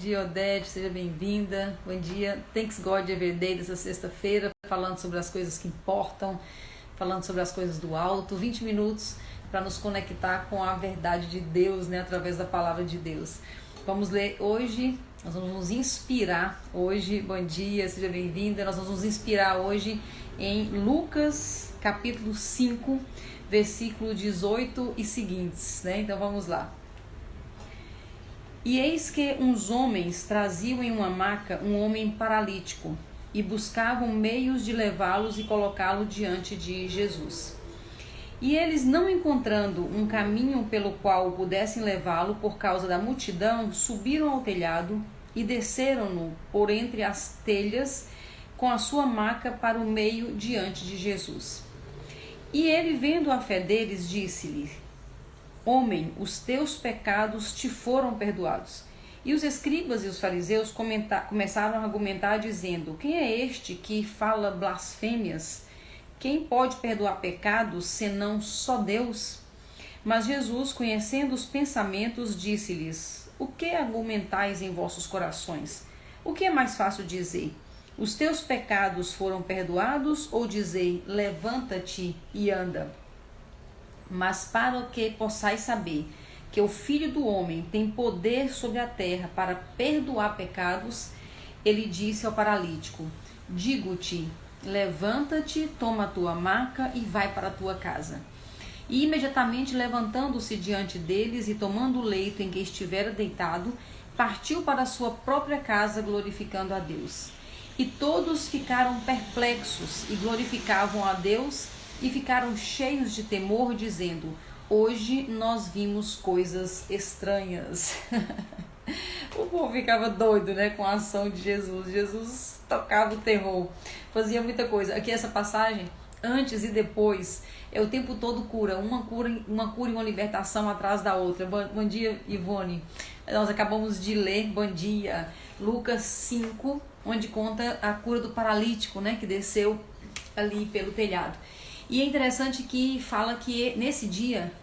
dia, Odete, seja bem-vinda. Bom dia, Thanks God Every Day dessa sexta-feira, falando sobre as coisas que importam, falando sobre as coisas do alto. 20 minutos para nos conectar com a verdade de Deus, né, através da palavra de Deus. Vamos ler hoje, nós vamos nos inspirar hoje. Bom dia, seja bem-vinda. Nós vamos nos inspirar hoje em Lucas, capítulo 5, versículo 18 e seguintes, né? Então vamos lá. E eis que uns homens traziam em uma maca um homem paralítico e buscavam meios de levá-los e colocá-lo diante de Jesus. E eles, não encontrando um caminho pelo qual pudessem levá-lo por causa da multidão, subiram ao telhado e desceram-no por entre as telhas com a sua maca para o meio diante de Jesus. E ele, vendo a fé deles, disse-lhe: Homem, os teus pecados te foram perdoados. E os escribas e os fariseus começaram a argumentar, dizendo: Quem é este que fala blasfêmias? Quem pode perdoar pecados, senão só Deus? Mas Jesus, conhecendo os pensamentos, disse-lhes: O que argumentais em vossos corações? O que é mais fácil dizer? Os teus pecados foram perdoados, ou dizer: Levanta-te e anda? Mas para que possais saber que o Filho do Homem tem poder sobre a terra para perdoar pecados, ele disse ao paralítico: Digo-te, levanta-te, toma a tua maca e vai para a tua casa. E imediatamente, levantando-se diante deles e tomando o leito em que estivera deitado, partiu para a sua própria casa, glorificando a Deus. E todos ficaram perplexos e glorificavam a Deus, e ficaram cheios de temor, dizendo: Hoje nós vimos coisas estranhas. O povo ficava doido, né, com a ação de Jesus. Jesus tocava o terror, fazia muita coisa. Aqui essa passagem, antes e depois, é o tempo todo cura. Uma cura e uma libertação atrás da outra. Bom dia, Ivone. Nós acabamos de ler, bom dia, Lucas 5, onde conta a cura do paralítico, né, que desceu ali pelo telhado. E é interessante que fala que nesse dia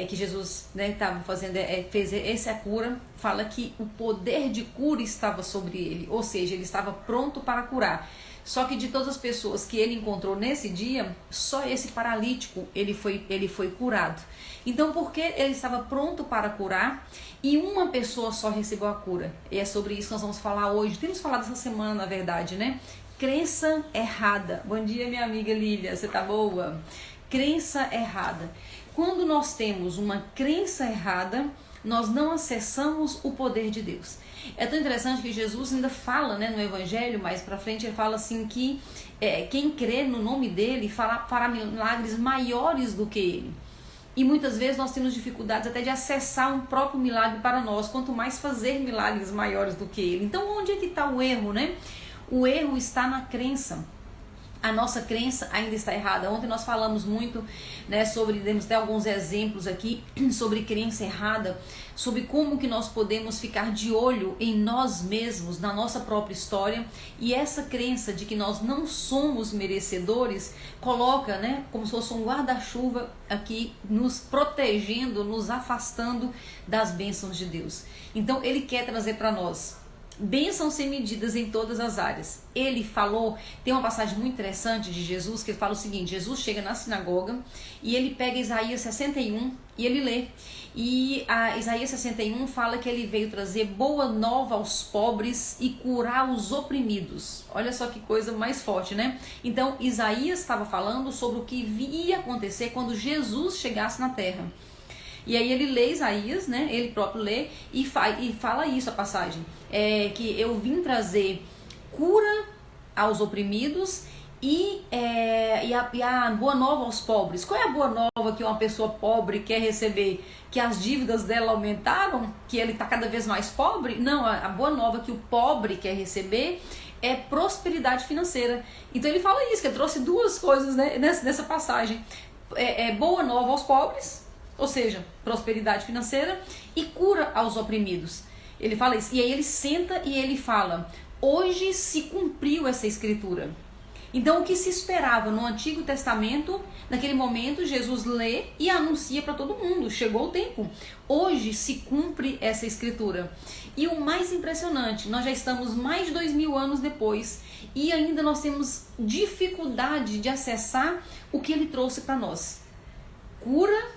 que Jesus, né, estava fazendo, fez essa cura, fala que o poder de cura estava sobre ele, ou seja, ele estava pronto para curar. Só que de todas as pessoas que ele encontrou nesse dia, só esse paralítico ele foi curado. Então, porque ele estava pronto para curar e uma pessoa só recebeu a cura? E é sobre isso que nós vamos falar hoje. Temos falado essa semana, na verdade, né? Crença errada. Bom dia, minha amiga Lília, você tá boa? Crença errada. Quando nós temos uma crença errada, nós não acessamos o poder de Deus. É tão interessante que Jesus ainda fala, né, no Evangelho, mais pra frente, ele fala assim que quem crê no nome dele fará milagres maiores do que ele. E muitas vezes nós temos dificuldades até de acessar um próprio milagre para nós, quanto mais fazer milagres maiores do que ele. Então, onde é que está o erro, né? O erro está na crença. A nossa crença ainda está errada. Ontem nós falamos muito, né, demos até alguns exemplos aqui sobre crença errada, sobre como que nós podemos ficar de olho em nós mesmos, na nossa própria história, e essa crença de que nós não somos merecedores coloca, né, como se fosse um guarda-chuva aqui, nos protegendo, nos afastando das bênçãos de Deus. Então ele quer trazer para nós bênçãos sem medidas em todas as áreas. Ele falou, tem uma passagem muito interessante de Jesus, que ele fala o seguinte: Jesus chega na sinagoga e ele pega Isaías 61 e ele lê. E Isaías 61 fala que ele veio trazer boa nova aos pobres e curar os oprimidos. Olha só que coisa mais forte, né? Então Isaías estava falando sobre o que ia acontecer quando Jesus chegasse na terra. E aí ele lê Isaías, né? Ele próprio lê e fala isso, a passagem. Que eu vim trazer cura aos oprimidos e a boa nova aos pobres. Qual é a boa nova que uma pessoa pobre quer receber? Que as dívidas dela aumentaram? Que ele está cada vez mais pobre? Não, a boa nova que o pobre quer receber é prosperidade financeira. Então ele fala isso, que ele trouxe duas coisas, né, nessa passagem. Boa nova aos pobres, ou seja, prosperidade financeira, e cura aos oprimidos. Ele fala isso. E aí ele senta e ele fala: hoje se cumpriu essa escritura. Então, o que se esperava no Antigo Testamento, naquele momento, Jesus lê e anuncia para todo mundo, chegou o tempo. Hoje se cumpre essa escritura. E o mais impressionante, nós já estamos mais de 2000 anos depois e ainda nós temos dificuldade de acessar o que ele trouxe para nós. Cura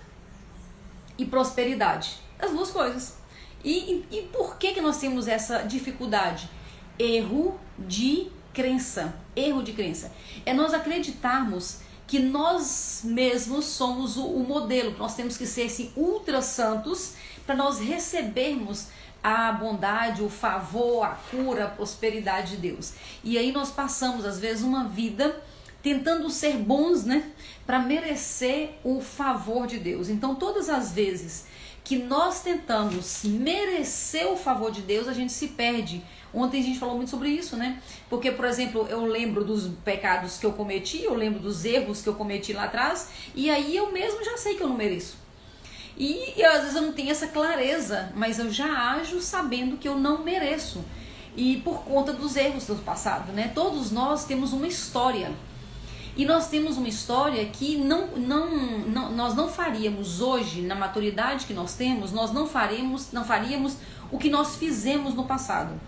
e prosperidade, as duas coisas. E por que nós temos essa dificuldade? Erro de crença. Erro de crença. É nós acreditarmos que nós mesmos somos o modelo. Nós temos que ser assim, ultra santos para nós recebermos a bondade, o favor, a cura, a prosperidade de Deus. E aí nós passamos às vezes uma vida tentando ser bons, né, para merecer o favor de Deus. Então todas as vezes que nós tentamos merecer o favor de Deus, a gente se perde. Ontem a gente falou muito sobre isso, né? Porque, por exemplo, eu lembro dos pecados que eu cometi, eu lembro dos erros que eu cometi lá atrás, e aí eu mesmo já sei que eu não mereço. E às vezes eu não tenho essa clareza, mas eu já ajo sabendo que eu não mereço. E por conta dos erros do passado, né? Todos nós temos uma história. E nós temos uma história que nós não faríamos hoje, na maturidade que nós temos, nós não faríamos o que nós fizemos no passado.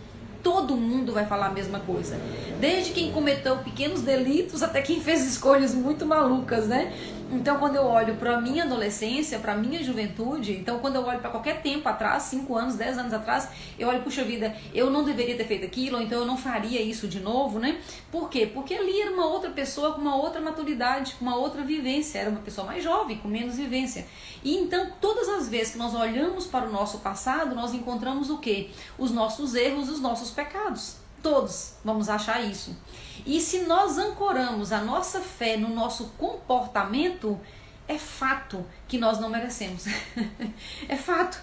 Todo mundo vai falar a mesma coisa. Desde quem cometeu pequenos delitos até quem fez escolhas muito malucas, né? Então, quando eu olho para a minha adolescência, para a minha juventude, então quando eu olho para qualquer tempo atrás, 5 anos, 10 anos atrás, eu olho, puxa vida, eu não deveria ter feito aquilo, ou então eu não faria isso de novo, né? Por quê? Porque ali era uma outra pessoa com uma outra maturidade, com uma outra vivência, era uma pessoa mais jovem, com menos vivência. E então, todas as vezes que nós olhamos para o nosso passado, nós encontramos o quê? Os nossos erros, os nossos pecados. Todos vamos achar isso. E se nós ancoramos a nossa fé no nosso comportamento, é fato que nós não merecemos. É fato.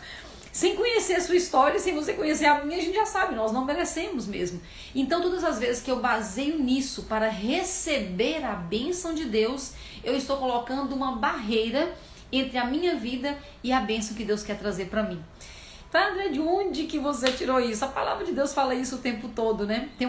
Sem conhecer a sua história, sem você conhecer a minha, a gente já sabe, nós não merecemos mesmo. Então, todas as vezes que eu baseio nisso para receber a bênção de Deus, eu estou colocando uma barreira entre a minha vida e a bênção que Deus quer trazer para mim. Tá, André, de onde que você tirou isso? A palavra de Deus fala isso o tempo todo, né? Tem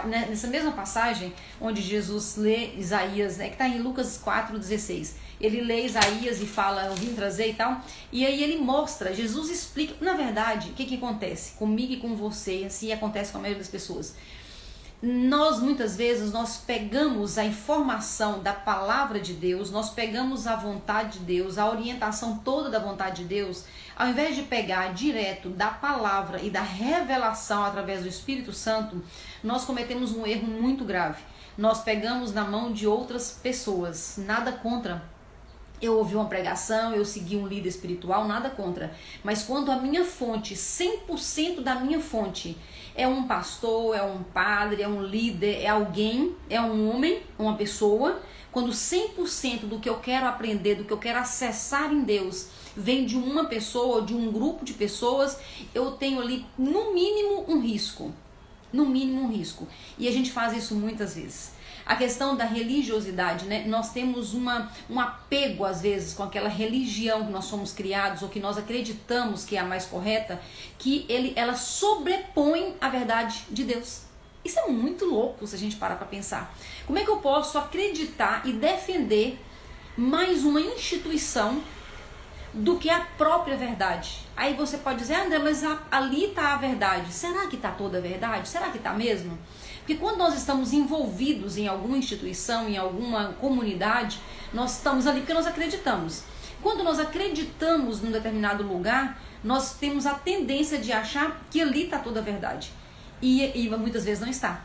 nessa mesma passagem, onde Jesus lê Isaías, né, que está em Lucas 4,16. Ele lê Isaías e fala, eu vim trazer e tal. E aí ele mostra, Jesus explica, na verdade, o que acontece comigo e com você, assim acontece com a maioria das pessoas. Muitas vezes, nós pegamos a informação da palavra de Deus, nós pegamos a vontade de Deus, a orientação toda da vontade de Deus, ao invés de pegar direto da palavra e da revelação através do Espírito Santo, nós cometemos um erro muito grave. Nós pegamos na mão de outras pessoas, nada contra. Eu ouvi uma pregação, eu segui um líder espiritual, nada contra. Mas quando a minha fonte, 100% da minha fonte, é um pastor, é um padre, é um líder, é alguém, é um homem, uma pessoa, quando 100% do que eu quero aprender, do que eu quero acessar em Deus, vem de uma pessoa ou de um grupo de pessoas, eu tenho ali no mínimo um risco. No mínimo um risco. E a gente faz isso muitas vezes. A questão da religiosidade, né? Nós temos um apego às vezes com aquela religião que nós somos criados ou que nós acreditamos que é a mais correta, que ela sobrepõe a verdade de Deus. Isso é muito louco se a gente parar para pensar. Como é que eu posso acreditar e defender mais uma instituição do que a própria verdade? Aí você pode dizer, André, mas ali está a verdade. Será que está toda a verdade? Será que está mesmo? Porque quando nós estamos envolvidos em alguma instituição, em alguma comunidade, nós estamos ali porque nós acreditamos. Quando nós acreditamos num determinado lugar, nós temos a tendência de achar que ali está toda a verdade. E muitas vezes não está.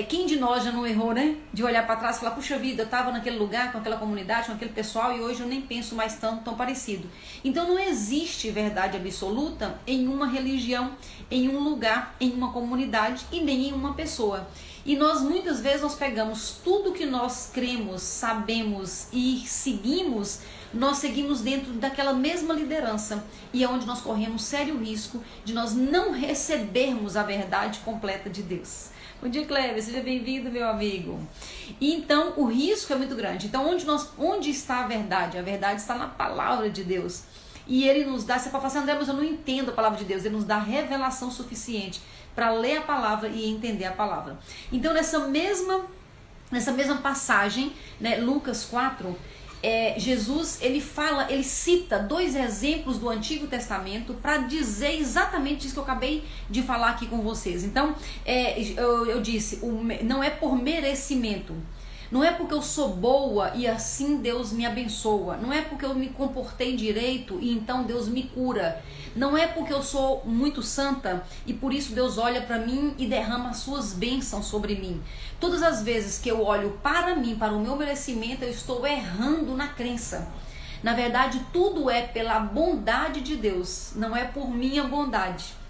Quem de nós já não errou, né? De olhar para trás e falar, puxa vida, eu estava naquele lugar, com aquela comunidade, com aquele pessoal, e hoje eu nem penso mais tão parecido. Então não existe verdade absoluta em uma religião, em um lugar, em uma comunidade e nem em uma pessoa. E nós muitas vezes nós pegamos tudo que nós cremos, sabemos e seguimos, nós seguimos dentro daquela mesma liderança. E é onde nós corremos sério risco de nós não recebermos a verdade completa de Deus. Bom dia, Cleber, seja bem-vindo, meu amigo. E então o risco é muito grande. Então onde está a verdade? A verdade está na palavra de Deus. E ele nos dá, você pode falar assim, André, mas eu não entendo a palavra de Deus. Ele nos dá revelação suficiente para ler a palavra e entender a palavra. Então nessa mesma Nessa mesma passagem, né, Lucas 4, Jesus ele cita 2 exemplos do Antigo Testamento para dizer exatamente isso que eu acabei de falar aqui com vocês. Então, eu disse, não é por merecimento. Não é porque eu sou boa e assim Deus me abençoa. Não é porque eu me comportei direito e então Deus me cura. Não é porque eu sou muito santa e por isso Deus olha para mim e derrama as suas bênçãos sobre mim. Todas as vezes que eu olho para mim, para o meu merecimento, eu estou errando na crença. Na verdade, tudo é pela bondade de Deus, não é por minha bondade.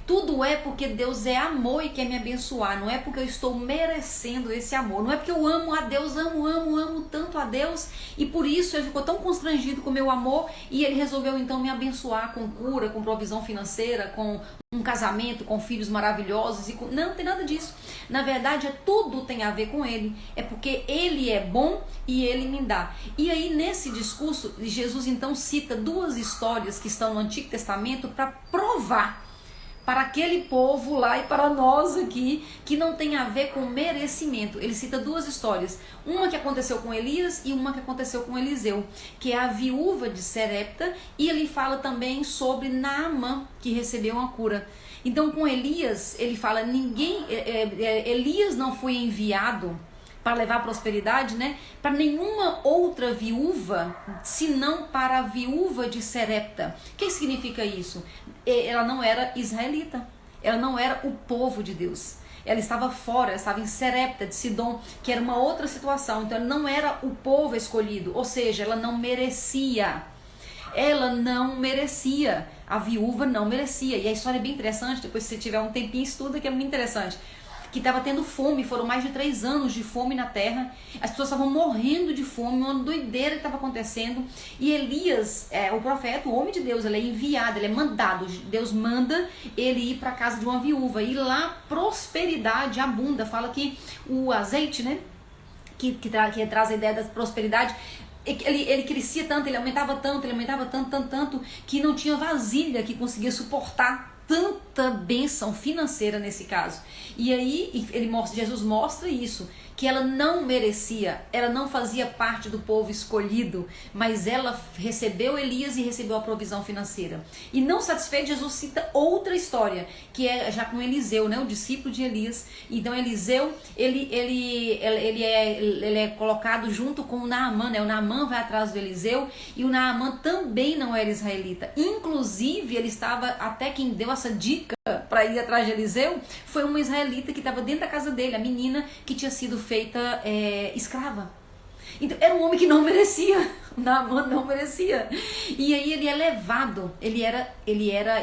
Tudo é porque Deus é amor e quer me abençoar. Não é porque eu estou merecendo esse amor. Não é porque eu amo a Deus, amo tanto a Deus. E por isso ele ficou tão constrangido com o meu amor. E ele resolveu então me abençoar com cura, com provisão financeira, com um casamento, com filhos maravilhosos. Não tem nada disso. Na verdade, tudo tem a ver com ele. É porque ele é bom e ele me dá. E aí nesse discurso, Jesus então cita 2 histórias que estão no Antigo Testamento para provar para aquele povo lá e para nós aqui, que não tem a ver com merecimento. Ele cita 2 histórias, uma que aconteceu com Elias e uma que aconteceu com Eliseu, que é a viúva de Serepta, e ele fala também sobre Naamã, que recebeu uma cura. Então com Elias, ele fala, Elias não foi enviado para levar prosperidade, né, para nenhuma outra viúva, senão para a viúva de Serepta. O que significa isso? Ela não era israelita, ela não era o povo de Deus. Ela estava fora, ela estava em Serepta de Sidom, que era uma outra situação. Então ela não era o povo escolhido, ou seja, ela não merecia. Ela não merecia, a viúva não merecia. E a história é bem interessante, depois se você tiver um tempinho, estuda, que é muito interessante. Que estava tendo fome, foram mais de 3 anos de fome na terra, as pessoas estavam morrendo de fome, uma doideira que estava acontecendo, e Elias, o profeta, o homem de Deus, ele é enviado, ele é mandado, Deus manda ele ir para a casa de uma viúva, e lá prosperidade abunda, fala que o azeite, né, que traz a ideia da prosperidade, ele crescia tanto, ele aumentava tanto, que não tinha vasilha que conseguia suportar tanta bênção financeira nesse caso. E aí Jesus mostra isso, que ela não merecia, ela não fazia parte do povo escolhido, mas ela recebeu Elias e recebeu a provisão financeira. E não satisfeito, Jesus cita outra história, que é já com Eliseu, né, o discípulo de Elias. Então Eliseu, ele é colocado junto com o Naamã, né? O Naamã vai atrás do Eliseu, e o Naamã também não era israelita. Inclusive, ele estava, até quem deu essa dica para ir atrás de Eliseu, foi uma israelita que estava dentro da casa dele, a menina que tinha sido feita escrava. Então era um homem que não merecia, Naamã não merecia. E aí ele é levado, ele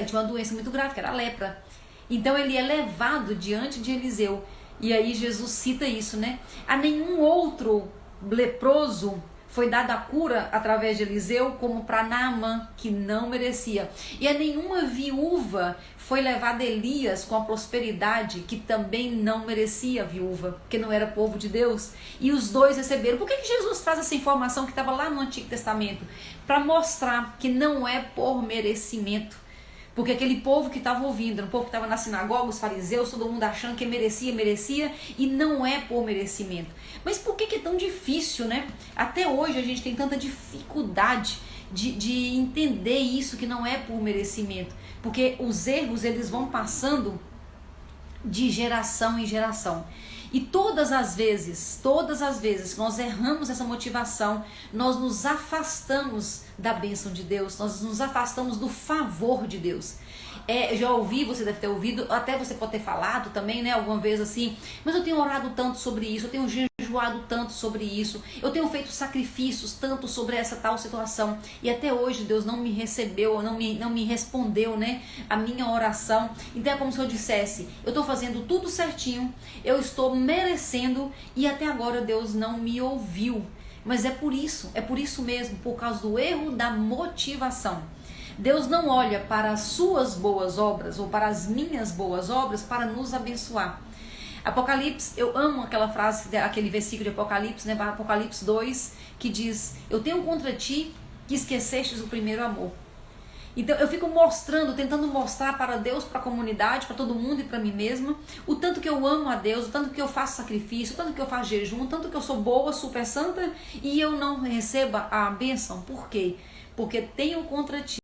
tinha uma doença muito grave, que era a lepra. Então ele é levado diante de Eliseu. E aí Jesus cita isso, né? A nenhum outro leproso foi dada a cura através de Eliseu, como para Naamã, que não merecia. E a nenhuma viúva foi levada a Elias com a prosperidade, que também não merecia a viúva, porque não era povo de Deus. E os 2 receberam. Por que Jesus traz essa informação que estava lá no Antigo Testamento? Para mostrar que não é por merecimento. Porque aquele povo que estava ouvindo, o povo que estava na sinagoga, os fariseus, todo mundo achando que merecia, e não é por merecimento. Mas por que é tão difícil, né? Até hoje a gente tem tanta dificuldade de entender isso, que não é por merecimento. Porque os erros, eles vão passando de geração em geração. E todas as vezes que nós erramos essa motivação, nós nos afastamos da bênção de Deus, nós nos afastamos do favor de Deus. Já ouvi, você deve ter ouvido, até você pode ter falado também, né, alguma vez assim, mas eu tenho orado tanto sobre isso, eu tenho jejuado tanto sobre isso, eu tenho feito sacrifícios tanto sobre essa tal situação, e até hoje Deus não me recebeu, não me respondeu, né, a minha oração. Então é como se eu dissesse, eu estou fazendo tudo certinho, eu estou merecendo, e até agora Deus não me ouviu. Mas é por isso mesmo, por causa do erro da motivação. Deus não olha para as suas boas obras ou para as minhas boas obras para nos abençoar. Apocalipse, eu amo aquela frase, aquele versículo de Apocalipse, né, Apocalipse 2, que diz: eu tenho contra ti que esquecestes o primeiro amor. Então eu fico mostrando, tentando mostrar para Deus, para a comunidade, para todo mundo e para mim mesma, o tanto que eu amo a Deus, o tanto que eu faço sacrifício, o tanto que eu faço jejum, o tanto que eu sou boa, super santa, e eu não receba a bênção. Por quê? Porque tenho contra ti